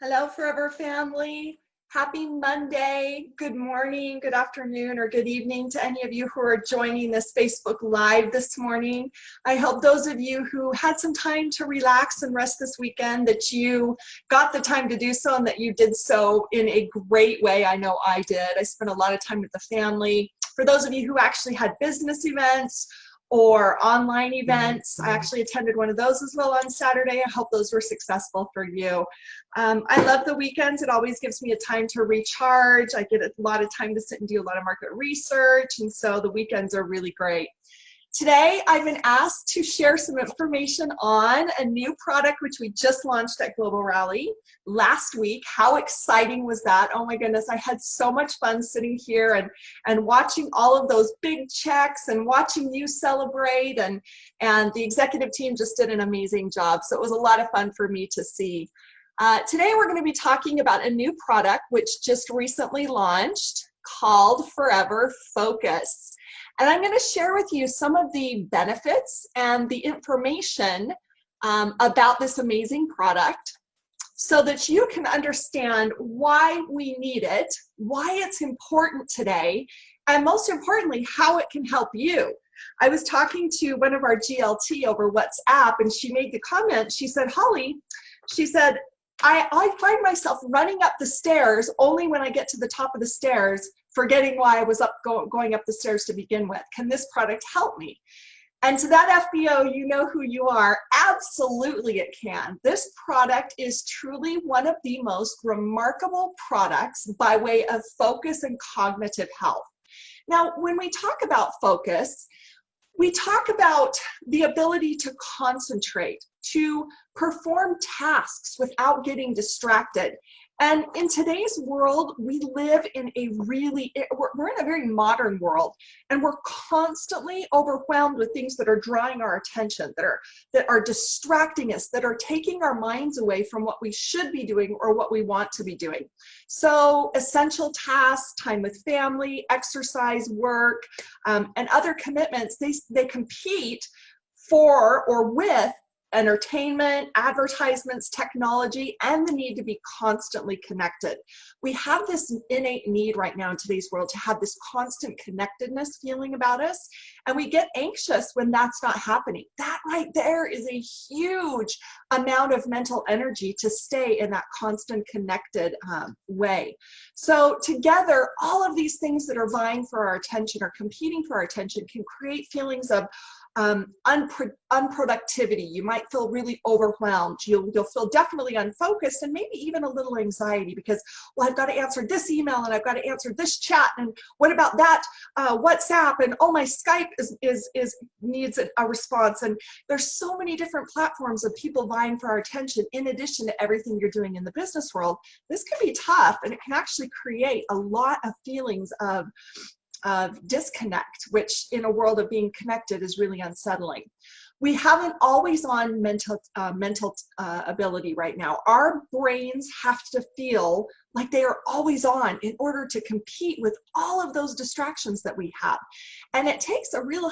Hello, Forever family. Happy Monday. Good morning, good afternoon, or good evening to any of you who are joining this Facebook Live this morning. I hope those of you who had some time to relax and rest this weekend, that you got the time to do so and that you did so in a great way. I know I did. I spent a lot of time with the family. For those of you who actually had business events or online events, I actually attended one of those as well on Saturday. I hope those were successful for you. I love the weekends. It always gives me a time to recharge. I get a lot of time to sit and do a lot of market research, and so the weekends are really great. Today, I've been asked to share some information on a new product which we just launched at Global Rally last week. How exciting was that? Oh my goodness, I had so much fun sitting here and watching all of those big checks and watching you celebrate, and the executive team just did an amazing job. So it was a lot of fun for me to see. Today, we're going to be talking about a new product which just recently launched called Forever Focus. And I'm going to share with you some of the benefits and the information about this amazing product so that you can understand why we need it, why it's important today, and most importantly, how it can help you. I was talking to one of our GLT over WhatsApp, and she made the comment, she said, Holly, she said, I find myself running up the stairs only when I get to the top of the stairs, forgetting why I was going up the stairs to begin with. Can this product help me? And to that FBO, you know who you are. Absolutely it can. This product is truly one of the most remarkable products by way of focus and cognitive health. Now, when we talk about focus, we talk about the ability to concentrate, to perform tasks without getting distracted. And in today's world, we live in we're in a very modern world, and we're constantly overwhelmed with things that are drawing our attention, that are distracting us, that are taking our minds away from what we should be doing or what we want to be doing. So essential tasks, time with family, exercise, work, and other commitments, they compete for or with entertainment, advertisements, technology, and the need to be constantly connected. We have this innate need right now in today's world to have this constant connectedness feeling about us, and we get anxious when that's not happening. That right there is a huge amount of mental energy to stay in that constant connected way. So together, all of these things that are vying for our attention or competing for our attention can create feelings of unproductivity. You might feel really overwhelmed. You'll feel definitely unfocused, and maybe even a little anxiety because, well, I've got to answer this email and I've got to answer this chat, and what about that WhatsApp, and oh, my Skype needs a response. And there's so many different platforms of people vying for our attention in addition to everything you're doing in the business world. This can be tough, and it can actually create a lot of feelings of disconnect, which in a world of being connected is really unsettling. We have an always-on mental ability right now. Our brains have to feel like they are always on in order to compete with all of those distractions that we have. And it takes a real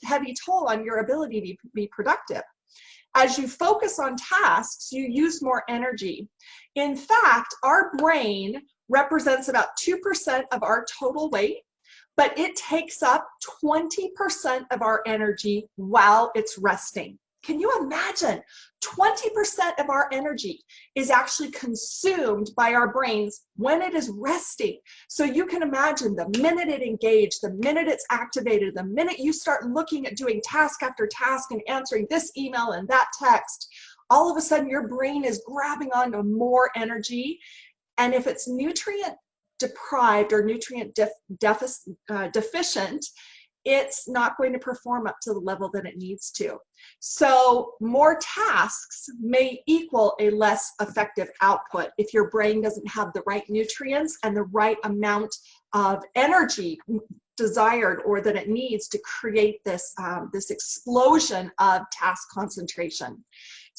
heavy toll on your ability to be productive. As you focus on tasks, you use more energy. In fact, our brain represents about 2% of our total weight, but it takes up 20% of our energy while it's resting. Can you imagine? 20% of our energy is actually consumed by our brains when it is resting. So you can imagine the minute it engaged, the minute it's activated, the minute you start looking at doing task after task and answering this email and that text, all of a sudden your brain is grabbing onto more energy. And if it's nutrient deprived or nutrient deficient, it's not going to perform up to the level that it needs to. So more tasks may equal a less effective output if your brain doesn't have the right nutrients and the right amount of energy desired or that it needs to create this, this explosion of task concentration.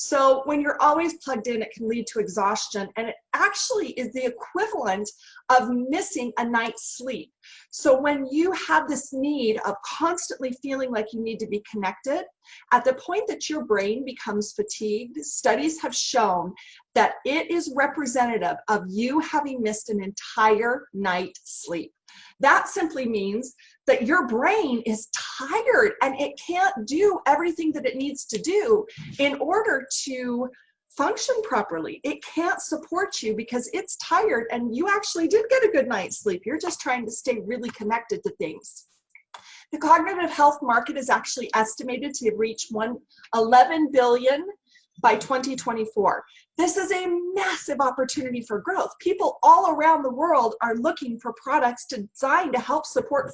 So when you're always plugged in, it can lead to exhaustion, and it actually is the equivalent of missing a night's sleep. So when you have this need of constantly feeling like you need to be connected, at the point that your brain becomes fatigued, studies have shown that it is representative of you having missed an entire night's sleep. That simply means that your brain is tired and it can't do everything that it needs to do in order to function properly. It can't support you because it's tired, and you actually did get a good night's sleep. You're just trying to stay really connected to things. The cognitive health market is actually estimated to reach 11 billion by 2024. This is a massive opportunity for growth. People all around the world are looking for products designed to help support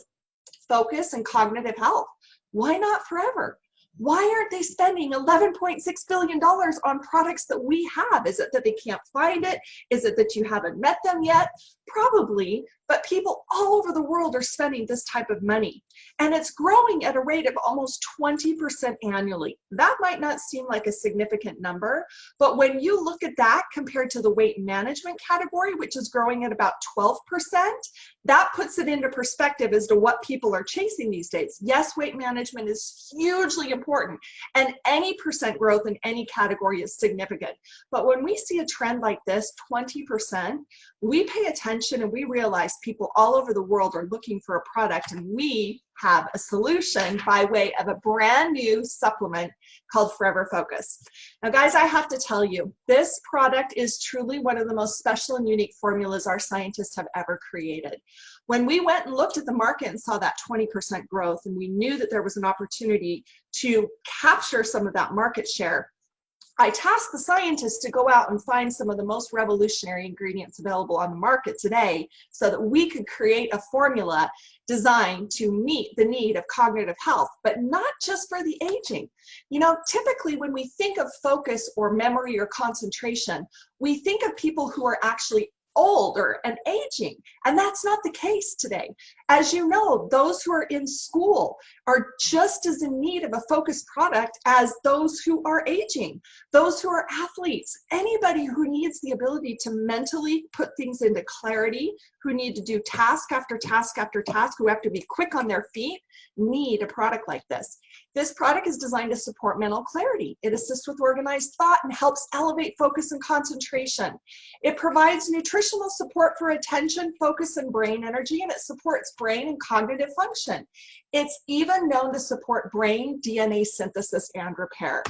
focus and cognitive health. Why not forever? Why aren't they spending $11.6 billion on products that we have? Is it that they can't find it? Is it that you haven't met them yet? Probably, but people all over the world are spending this type of money. And it's growing at a rate of almost 20% annually. That might not seem like a significant number, but when you look at that compared to the weight management category, which is growing at about 12%, that puts it into perspective as to what people are chasing these days. Yes, weight management is hugely important, and any percent growth in any category is significant. But when we see a trend like this, 20%, we pay attention and we realize people all over the world are looking for a product, and we have a solution by way of a brand new supplement called Forever Focus. Now guys, I have to tell you, this product is truly one of the most special and unique formulas our scientists have ever created. When we went and looked at the market and saw that 20% growth, and we knew that there was an opportunity to capture some of that market share, I tasked the scientists to go out and find some of the most revolutionary ingredients available on the market today so that we could create a formula designed to meet the need of cognitive health, but not just for the aging. You know, typically when we think of focus or memory or concentration, we think of people who are actually older and aging, and that's not the case today. As you know, those who are in school are just as in need of a focused product as those who are aging, those who are athletes, anybody who needs the ability to mentally put things into clarity, who need to do task after task after task, who have to be quick on their feet, need a product like this. This product is designed to support mental clarity. It assists with organized thought and helps elevate focus and concentration. It provides nutritional support for attention, focus, and brain energy, and it supports brain and cognitive function. It's even known to support brain DNA synthesis and repair.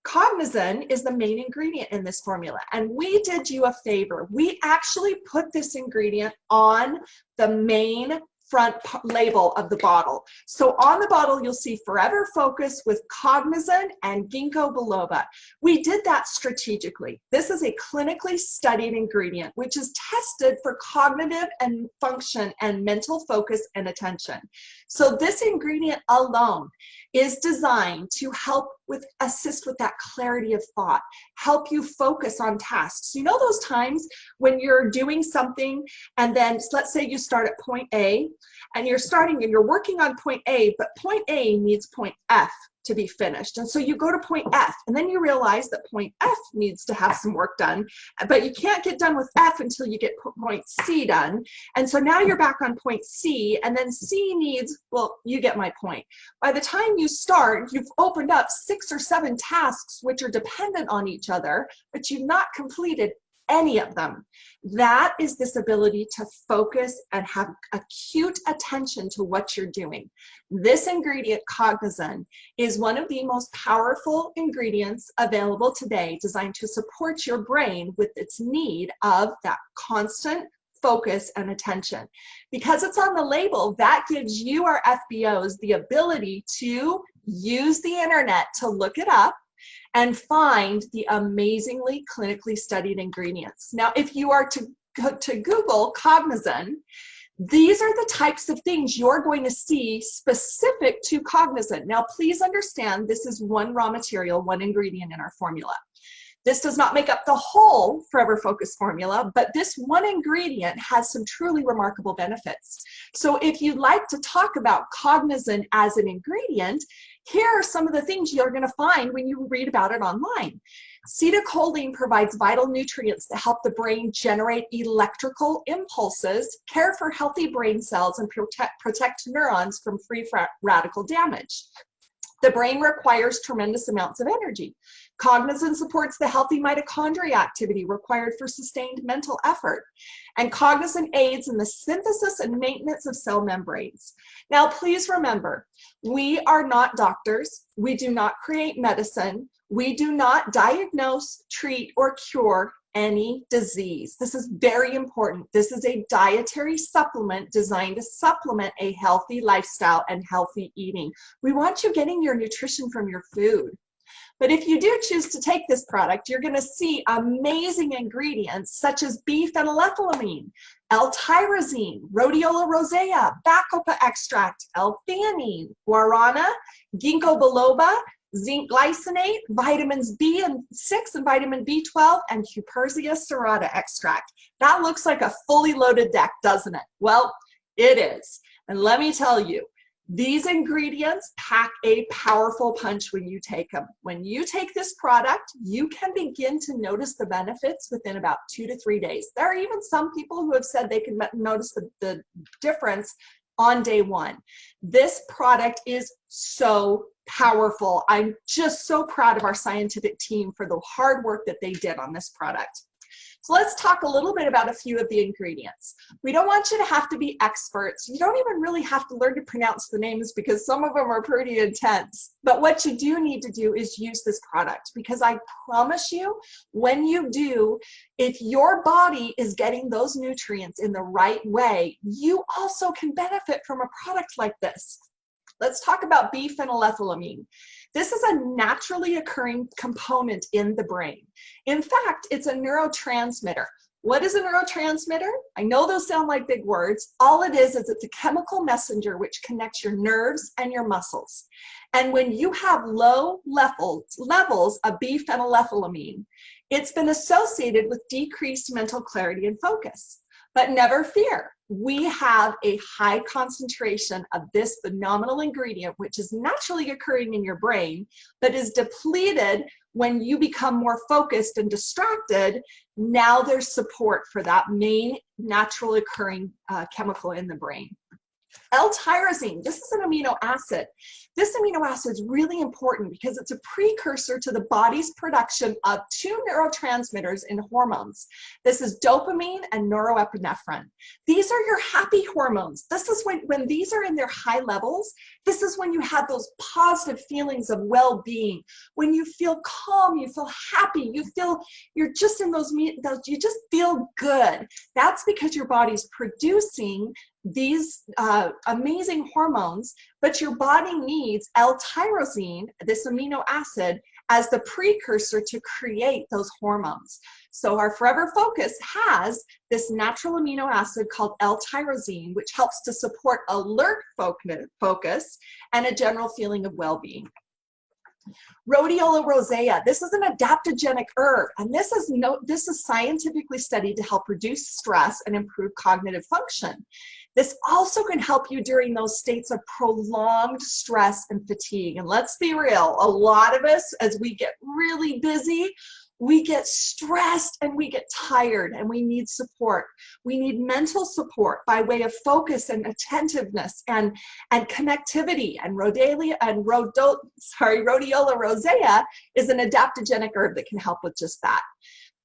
Cognizin is the main ingredient in this formula, and we did you a favor. We actually put this ingredient on the main front label of the bottle. So on the bottle, you'll see Forever Focus with Cognizin and ginkgo biloba. We did that strategically. This is a clinically studied ingredient, which is tested for cognitive and function and mental focus and attention. So this ingredient alone is designed to help assist with that clarity of thought, help you focus on tasks. You know those times when you're doing something and then let's say you start at point A and you're working on point A, but point A needs point F to be finished. And so you go to point F and then you realize that point F needs to have some work done, but you can't get done with F until you get point C done. And so now you're back on point C, and then C needs, well, you get my point. By the time you start, you've opened up 6 or 7 tasks which are dependent on each other, but you've not completed any of them. That is this ability to focus and have acute attention to what you're doing. This ingredient, Cognizin, is one of the most powerful ingredients available today, designed to support your brain with its need of that constant focus and attention. Because it's on the label, that gives you, our FBOs, the ability to use the internet to look it up and find the amazingly clinically studied ingredients. Now, if you are to go to Google Cognizin, these are the types of things you're going to see specific to Cognizin. Now, please understand, this is one raw material, one ingredient in our formula. This does not make up the whole Forever Focus formula, but this one ingredient has some truly remarkable benefits. So if you'd like to talk about Cognizin as an ingredient, Here are some of the things you're going to find when you read about it online. Acetylcholine provides vital nutrients that help the brain generate electrical impulses, care for healthy brain cells, and protect neurons from free radical damage. The brain requires tremendous amounts of energy. Cognizin supports the healthy mitochondria activity required for sustained mental effort. And cognizin aids in the synthesis and maintenance of cell membranes. Now, please remember, we are not doctors. We do not create medicine. We do not diagnose, treat, or cure any disease. This is very important. This is a dietary supplement designed to supplement a healthy lifestyle and healthy eating. We want you getting your nutrition from your food. But if you do choose to take this product, you're going to see amazing ingredients such as B-phenylethylamine, L-tyrosine, Rhodiola rosea, Bacopa extract, L-theanine, guarana, ginkgo biloba, zinc glycinate, vitamins B6 and vitamin B12, and Cupersia serrata extract. That looks like a fully loaded deck, doesn't it? Well, it is. And let me tell you, these ingredients pack a powerful punch when you take them. When you take this product, you can begin to notice the benefits within about 2 to 3 days. There are even some people who have said they can notice the difference on day one. This product is so powerful. I'm just so proud of our scientific team for the hard work that they did on this product. So let's talk a little bit about a few of the ingredients. We don't want you to have to be experts. You don't even really have to learn to pronounce the names because some of them are pretty intense. But what you do need to do is use this product, because I promise you, when you do, if your body is getting those nutrients in the right way, you also can benefit from a product like this. Let's talk about B-phenylethylamine. This is a naturally occurring component in the brain. In fact, it's a neurotransmitter. What is a neurotransmitter? I know those sound like big words. All it is it's a chemical messenger which connects your nerves and your muscles. And when you have low levels of B-phenylethylamine, it's been associated with decreased mental clarity and focus. But never fear, we have a high concentration of this phenomenal ingredient, which is naturally occurring in your brain, but is depleted when you become more focused and distracted. Now there's support for that main natural occurring chemical in the brain. L-tyrosine, this is an amino acid. This amino acid is really important because it's a precursor to the body's production of 2 neurotransmitters in hormones. This is dopamine and norepinephrine. These are your happy hormones. This is when these are in their high levels, this is when you have those positive feelings of well-being. When you feel calm, you feel happy, you're just in those, you just feel good. That's because your body's producing these amazing hormones, but your body needs L-tyrosine, this amino acid, as the precursor to create those hormones. So our Forever Focus has this natural amino acid called L-tyrosine, which helps to support alert focus and a general feeling of well-being. Rhodiola rosea, this is an adaptogenic herb, and this is scientifically studied to help reduce stress and improve cognitive function. This also can help you during those states of prolonged stress and fatigue. And let's be real, a lot of us, as we get really busy, we get stressed and we get tired and we need support. We need mental support by way of focus and attentiveness and connectivity. And Rhodiola rosea is an adaptogenic herb that can help with just that.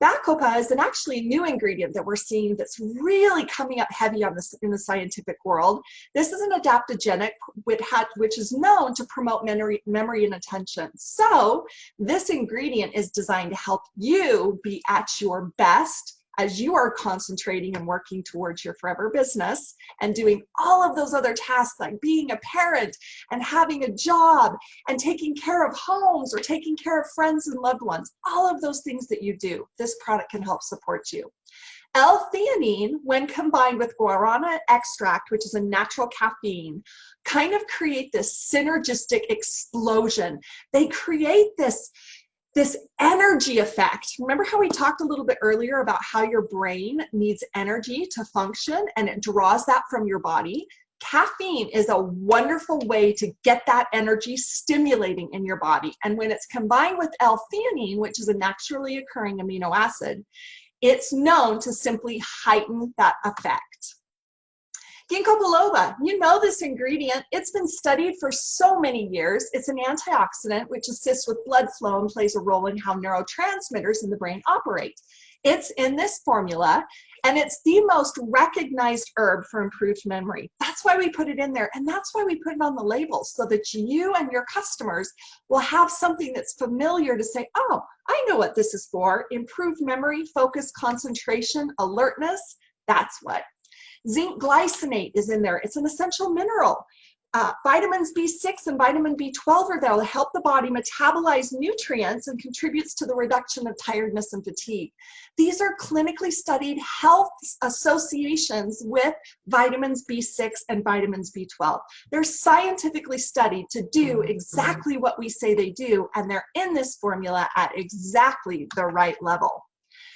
Bacopa is an actually new ingredient that we're seeing that's really coming up heavy on this in the scientific world. This is an adaptogenic which is known to promote memory and attention. So this ingredient is designed to help you be at your best as you are concentrating and working towards your forever business and doing all of those other tasks like being a parent and having a job and taking care of homes or taking care of friends and loved ones, all of those things that you do, this product can help support you. L-theanine, when combined with guarana extract, which is a natural caffeine, kind of create this synergistic explosion. They create this energy effect. Remember how we talked a little bit earlier about how your brain needs energy to function and it draws that from your body? Caffeine is a wonderful way to get that energy stimulating in your body. And when it's combined with L-theanine, which is a naturally occurring amino acid, it's known to simply heighten that effect. Ginkgo biloba, you know this ingredient. It's been studied for so many years. It's an antioxidant which assists with blood flow and plays a role in how neurotransmitters in the brain operate. It's in this formula, and it's the most recognized herb for improved memory. That's why we put it in there, and that's why we put it on the label, so that you and your customers will have something that's familiar to say, oh, I know what this is for. Improved memory, focus, concentration, alertness, that's what. Zinc glycinate is in there. It's an essential mineral. Vitamins B6 and vitamin B12 are there to help the body metabolize nutrients and contributes to the reduction of tiredness and fatigue. These are clinically studied health associations with vitamins B6 and vitamins B12. They're scientifically studied to do exactly what we say they do, and they're in this formula at exactly the right level.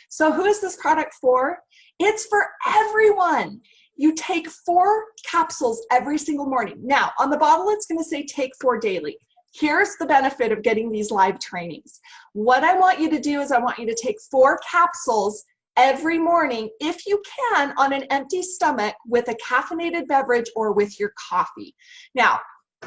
So who is this product for? It's for everyone. You take 4 capsules every single morning. Now, on the bottle, it's going to say take 4 daily. Here's the benefit of getting these live trainings. What I want you to do is I want you to take 4 capsules every morning, if you can, on an empty stomach with a caffeinated beverage or with your coffee. Now,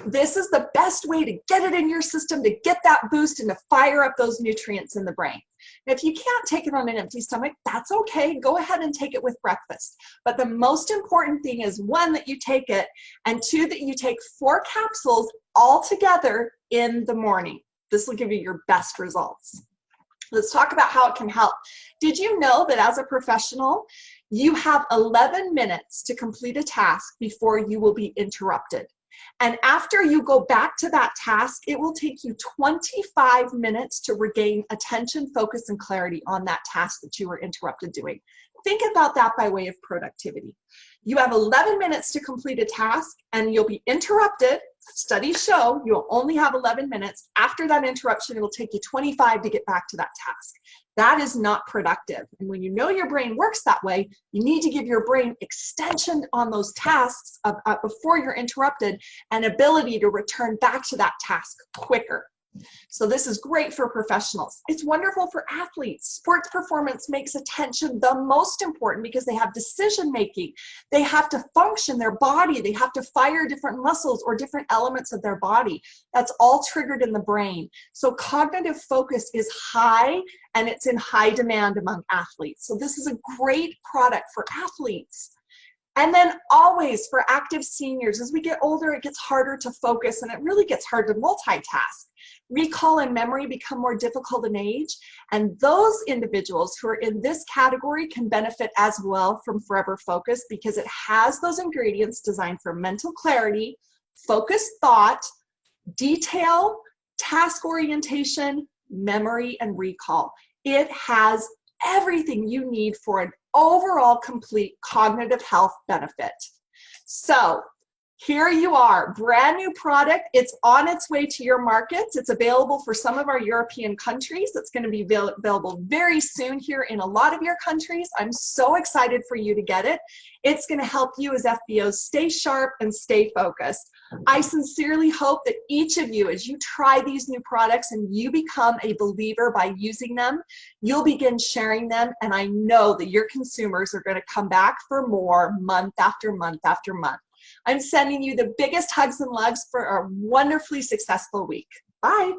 this is the best way to get it in your system, to get that boost and to fire up those nutrients in the brain. If you can't take it on an empty stomach, that's okay. Go ahead and take it with breakfast. But the most important thing is, 1, that you take it, and 2, that you take 4 capsules all together in the morning. This will give you your best results. Let's talk about how it can help. Did you know that as a professional, you have 11 minutes to complete a task before you will be interrupted? And after you go back to that task, it will take you 25 minutes to regain attention, focus, and clarity on that task that you were interrupted doing. Think about that by way of productivity. You have 11 minutes to complete a task, and you'll be interrupted. Studies show you'll only have 11 minutes. After that interruption, it'll take you 25 to get back to that task. That is not productive. And when you know your brain works that way, you need to give your brain extension on those tasks before you're interrupted, and ability to return back to that task quicker. So this is great for professionals. It's wonderful for athletes. Sports performance makes attention the most important because they have decision making. They have to function their body. They have to fire different muscles or different elements of their body. That's all triggered in the brain. So cognitive focus is high, and it's in high demand among athletes. So this is a great product for athletes. And then always for active seniors, as we get older, it gets harder to focus, and it really gets hard to multitask. Recall and memory become more difficult in age, and those individuals who are in this category can benefit as well from Forever Focus, because it has those ingredients designed for mental clarity, focused thought, detail, task orientation, memory, and recall. It has everything you need for an overall complete cognitive health benefit. So here you are, brand new product. It's on its way to your markets. It's available for some of our European countries. It's going to be available very soon here in a lot of your countries. I'm so excited for you to get it. It's going to help you as FBOs stay sharp and stay focused. I sincerely hope that each of you, as you try these new products and you become a believer by using them, you'll begin sharing them, and I know that your consumers are going to come back for more month after month after month. I'm sending you the biggest hugs and loves for a wonderfully successful week. Bye.